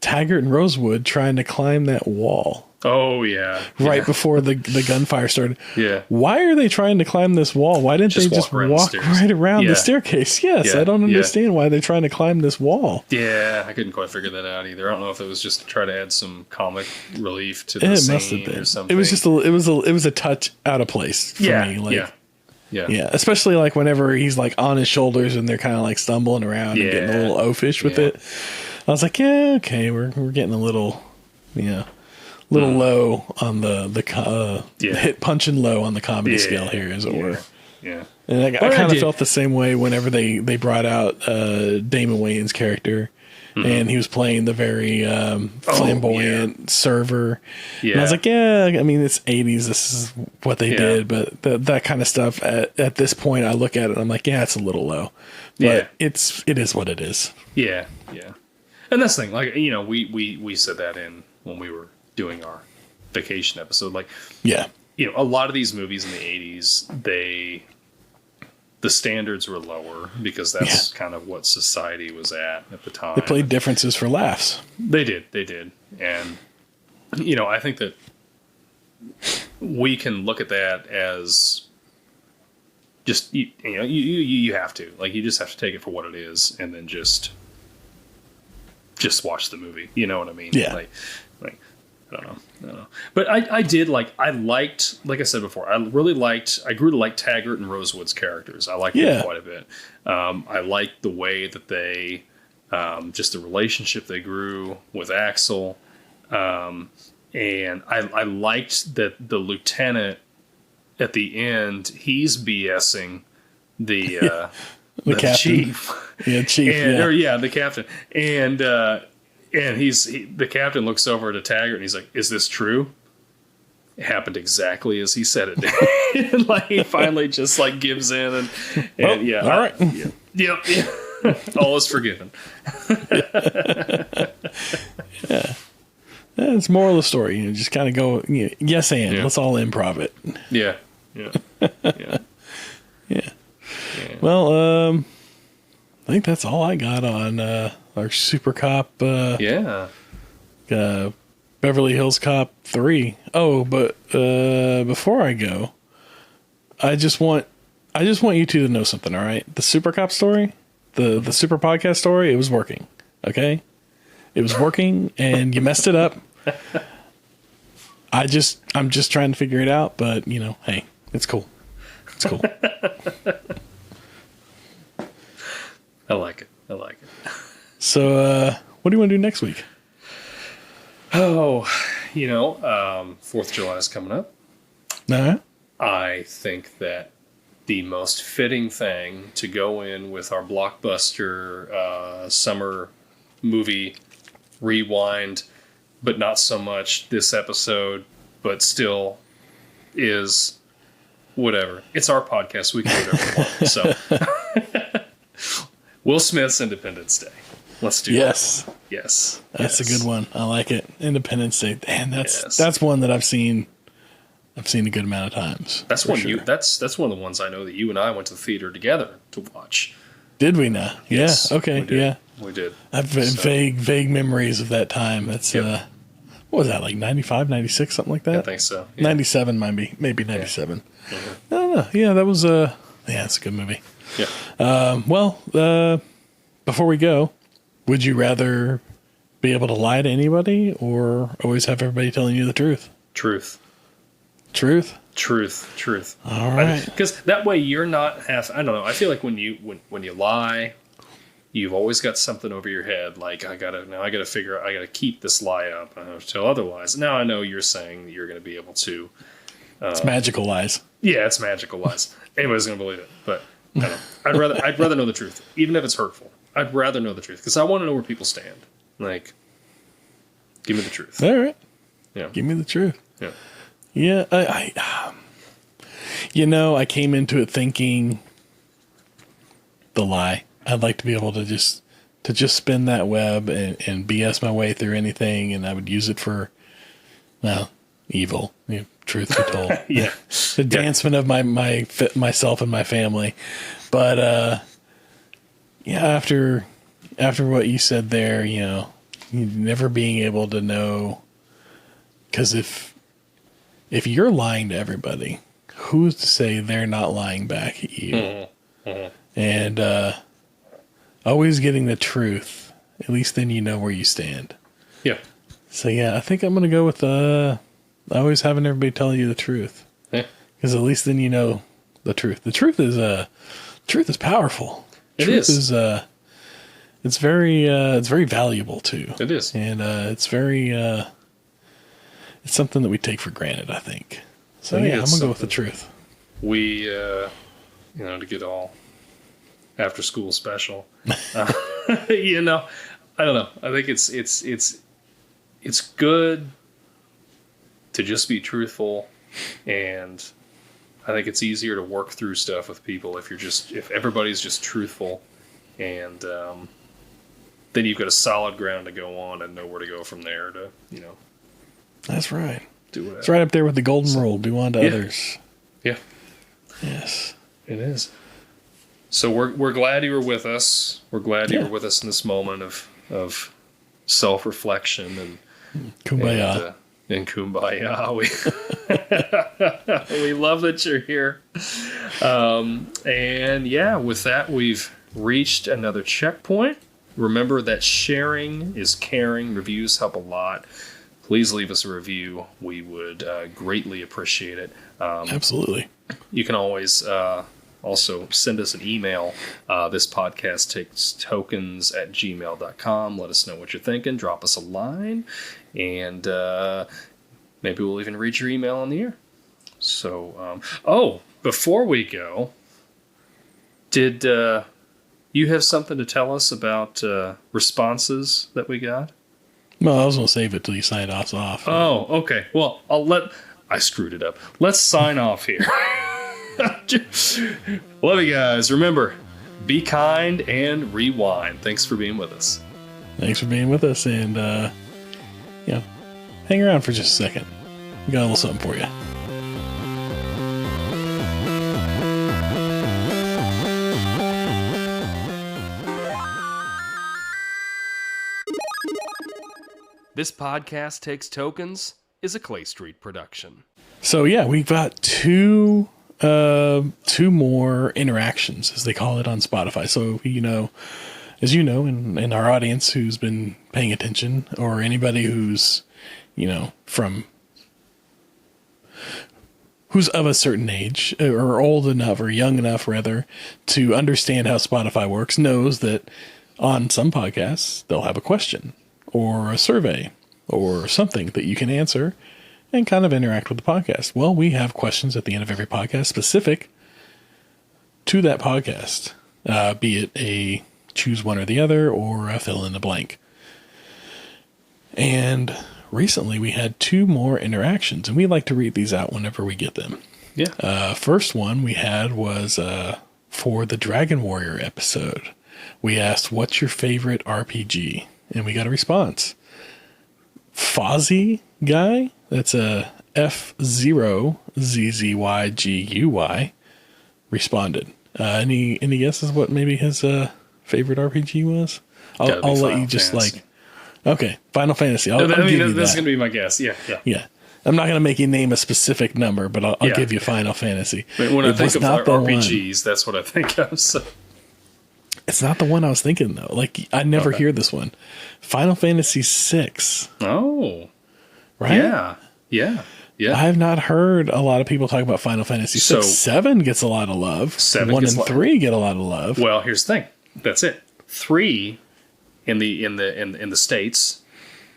Taggart and Rosewood trying to climb that wall. Oh, yeah. Right before the gunfire started. Yeah. Why are they trying to climb this wall? Why didn't they just walk right around the staircase? Yes, I don't understand why they're trying to climb this wall. Yeah, I couldn't quite figure that out either. I don't know if it was just to try to add some comic relief to the scene, must have been. Or something. It was just it was a touch out of place for me. Like, yeah. Especially like whenever he's like on his shoulders and they're kind of like stumbling around and getting a little oafish with it. I was like, yeah, okay, we're getting a little, low on the hit punching low on the comedy scale here, as it were. Yeah. And I kind of felt the same way whenever they brought out Damon Wayans' character. And he was playing the very flamboyant server. Yeah. And I was like, it's 80s. This is what they did. But that kind of stuff, at this point, I look at it and I'm like, it's a little low. But it is what it is. Yeah, yeah. And that's the thing. Like, we said that when we were doing our vacation episode. Like, Yeah. A lot of these movies in the 80s, the standards were lower because that's kind of what society was at the time. They played differences for laughs. They did. And, I think that we can look at that as just, you have to. Like, you just have to take it for what it is and then just watch the movie. You know what I mean? Yeah. Like I don't know. But I liked, like I said before, I grew to like Taggart and Rosewood's characters. I liked them quite a bit. I liked the way that they, just the relationship they grew with Axel. And I liked that the lieutenant at the end, he's BSing the captain. chief. Yeah, chief. The captain. And the captain looks over to Taggart and he's like, "Is this true?" It happened exactly as he said it did. And like he finally just like gives in and all right. Yeah. All is forgiven. Yeah. It's moral of the story. Just kind of go, yes and. Let's all improv it. Yeah. Well, I think that's all I got on our Super Cop. Beverly Hills Cop 3. Oh, but before I go, I just want you two to know something. All right, the Super Cop story, the Super Podcast story, it was working. Okay, it was working, and you messed it up. I'm just trying to figure it out, but hey, it's cool. It's cool. I like it. So, what do you want to do next week? Oh, 4th of July is coming up. Uh-huh. I think that the most fitting thing to go in with our blockbuster summer movie rewind, but not so much this episode, but still is whatever. It's our podcast. We can do whatever we want. So, Will Smith's Independence Day. Let's do that. Yes. That's a good one. I like it. Independence Day. And that's one that I've seen a good amount of times. That's one that's one of the ones I know that you and I went to the theater together to watch. Did we now? Yes, yeah. Okay. We did. I have vague memories of that time. That's what was that, like 95, 96, something like that? I think so. Yeah. 97 maybe 97. Yeah. Mm-hmm. I don't know. Yeah, that was it's a good movie. Yeah. Before we go, would you rather be able to lie to anybody or always have everybody telling you the truth? Truth. All right. Because that way you're not I don't know. I feel like when you lie, you've always got something over your head. Like I gotta keep this lie up. I don't tell other lies. Now I know you're saying that you're going to be able to. It's magical lies. Yeah, it's magical lies. Anybody's going to believe it, but I don't know. I'd rather know the truth, even if it's hurtful. I'd rather know the truth because I want to know where people stand. Like, give me the truth. All right. Yeah. Give me the truth. Yeah. Yeah. I came into it thinking the lie. I'd like to be able to just spin that web and BS my way through anything, and I would use it for, evil. Truth be told. Yeah. The advancement of myself and my family. But after what you said there, you never being able to know, because if you're lying to everybody, who's to say they're not lying back at you? Mm-hmm. Mm-hmm. And always getting the truth, at least then you know where you stand. Yeah. So I think I'm gonna go with always having everybody tell you the truth. Yeah. Because at least then you know the truth. The truth is powerful. It truth is. It's very valuable too. It is. And it's very it's something that we take for granted, I think. So I'm gonna go with the truth. We to get all after school special. I don't know. I think it's good to just be truthful, and I think it's easier to work through stuff with people if everybody's just truthful, and then you've got a solid ground to go on and know where to go from there. That's right. Do whatever. It's right up there with the golden rule. Do unto others. Yeah. Yes. It is. So we're glad you were with us. We're glad you were with us in this moment of self-reflection and Kumbaya. And kumbaya. We love that you're here. And yeah, with that, we've reached another checkpoint. Remember that sharing is caring. Reviews help a lot. Please leave us a review. We would greatly appreciate it. Absolutely. You can always also send us an email. This podcast takes tokens@gmail.com. Let us know what you're thinking. Drop us a line. And maybe we'll even read your email on the air. So, before we go, did you have something to tell us about responses that we got? Well, I was going to save it till you signed us off. Oh, okay. Well, I screwed it up. Let's sign off here. Love you guys. Remember, be kind and rewind. Thanks for being with us. Thanks for being with us, and hang around for just a second. We got a little something for you. This podcast takes tokens is a Clay Street production. So yeah, we've got two more interactions, as they call it on Spotify. So as you know, and our audience who's been paying attention, or anybody who's who's of a certain age, or old enough, or young enough rather, to understand how Spotify works, knows that on some podcasts they'll have a question or a survey or something that you can answer and kind of interact with the podcast. Well, we have questions at the end of every podcast specific to that podcast, be it a choose one or the other or a fill in the blank. And recently we had two more interactions, and we like to read these out whenever we get them. Yeah. First one we had was for the Dragon Warrior episode. We asked, what's your favorite RPG? And we got a response. Fozzy Guy, that's a F0ZZYGUY, responded. Any guesses what maybe his favorite RPG was? I'll let you just Fantasy. Okay, Final Fantasy. I'll give you that's that. going to be my guess. Yeah. I'm not going to make you name a specific number, but I'll Yeah. give you Final Fantasy. When I think of not the RPGs, that's what I think of. So. It's not the one I was thinking, though. Like, I never hear this one. Final Fantasy VI. Oh. Right? Yeah. I have not heard a lot of people talk about Final Fantasy VI. So- 7 gets a lot of love. 7 1 gets and 3 get a lot of love. Well, here's the thing. That's it. 3 in the States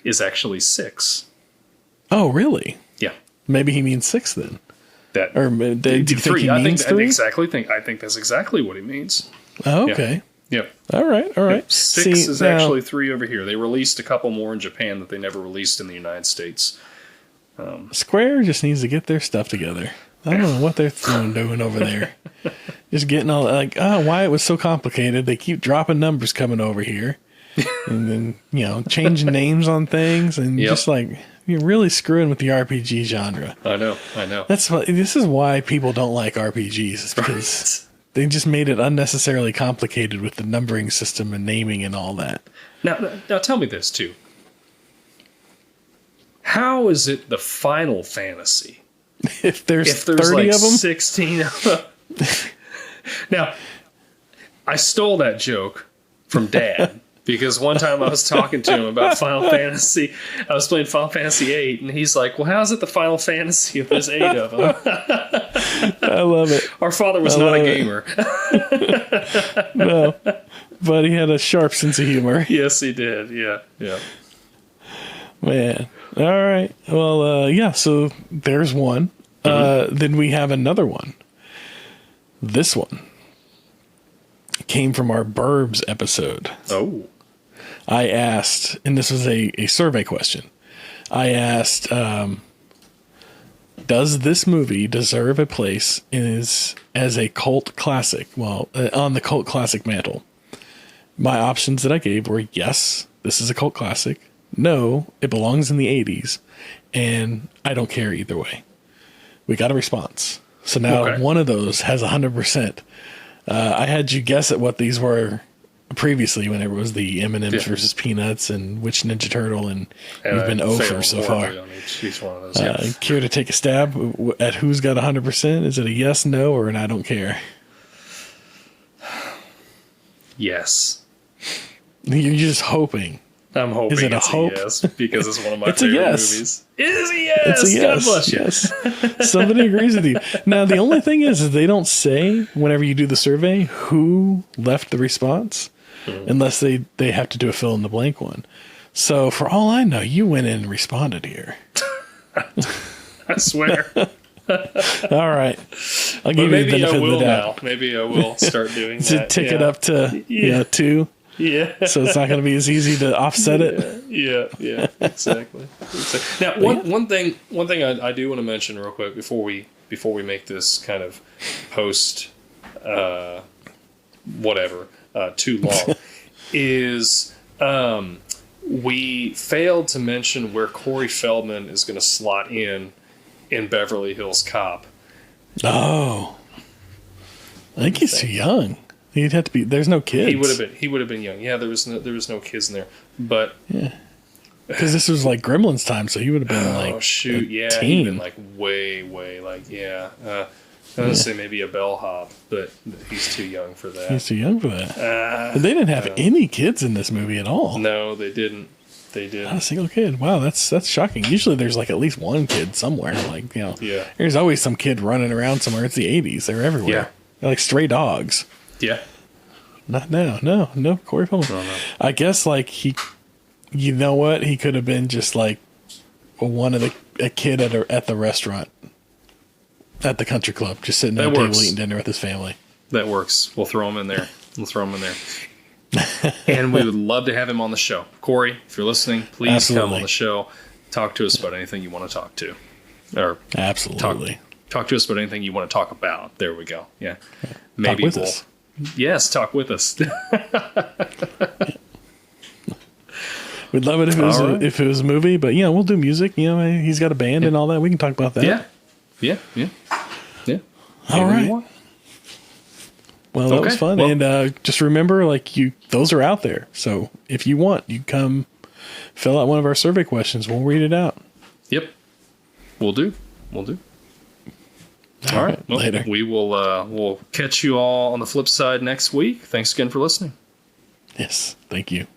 is actually 6. Oh, really? Yeah. Maybe he means 6 then. That Or do you think 3. he means 3? I think that's exactly what he means. Oh, okay. Yep. All right. 6 is actually 3 over here. They released a couple more in Japan that they never released in the United States. Square just needs to get their stuff together. I don't know what they're doing over there. Just getting all like, why it was so complicated. They keep dropping numbers coming over here. And then, changing names on things, and just like, you're really screwing with the RPG genre. I know. This is why people don't like RPGs. It's because they just made it unnecessarily complicated with the numbering system and naming and all that. Now tell me this too. How is it the Final Fantasy? If there's 30 like of them? 16 of them. Now, I stole that joke from Dad. Because one time I was talking to him about Final Fantasy. I was playing Final Fantasy VIII, and he's like, well, how's it the Final Fantasy if there's 8 of them? I love it. Our father was not a gamer. No, but he had a sharp sense of humor. Yes, he did. Yeah. Man. All right. Well, so there's one. Then we have another one. This one came from our Burbs episode. Oh. I asked, and this was a survey question. I asked, does this movie deserve a place as a cult classic? Well, on the cult classic mantle. My options that I gave were yes, this is a cult classic. No, it belongs in the 80s. and I don't care either way. We got a response. So now one of those has 100%. I had you guess at what these were previously when it was the M&M's versus Peanuts and which Ninja Turtle, and you've been over so far. On each one of those, care to take a stab at who's got 100%? Is it a yes, no, or an I don't care? Yes. You're just hoping. I'm hoping is it it's a hope? Yes, because it's one of my it's favorite a yes. movies. It is a yes. It's a yes. God bless you. Yes. Somebody agrees with you. Now, the only thing is they don't say whenever you do the survey who left the response unless they have to do a fill in the blank one. So for all I know, you went in and responded here. I swear. All right. I'll give you the benefit of the doubt. Now. Maybe I will start doing that. Tick it up to 2. Yeah. So it's not going to be as easy to offset it. Yeah, exactly. Now, one thing I do want to mention real quick before we make this kind of post too long is we failed to mention where Corey Feldman is going to slot in Beverly Hills Cop. Oh, I think he's too young. He'd have to be. There's no kids. He would have been young. Yeah, there was no kids in there. But because this was like Gremlins time, so he would have been teen. He'd been like way I would say maybe a bellhop, but he's too young for that. He's too young for that. But they didn't have any kids in this movie at all. No, they didn't. Not a single kid. Wow, that's shocking. Usually there's like at least one kid somewhere. There's always some kid running around somewhere. It's the 80s. They're everywhere. Yeah. They're like stray dogs. Yeah. Not now. No, Corey Feldman. No. I guess like you know what? He could have been just like a kid at the restaurant, at the country club, just sitting at a table eating dinner with his family. That works. We'll throw him in there. And we would love to have him on the show. Corey, if you're listening, please come on the show. Talk to us about anything you want to talk to. Or absolutely. Talk to us about anything you want to talk about. There we go. Yeah. Maybe talk with us. Yes, talk with us. We'd love it if it was a movie, but we'll do music. He's got a band and all that. We can talk about that. Yeah. All right. Well, that was fun. Well, and just remember, those are out there. So if you want, you come fill out one of our survey questions. We'll read it out. Yep. We'll do. All right. Well, later. We will we'll catch you all on the flip side next week. Thanks again for listening. Yes. Thank you.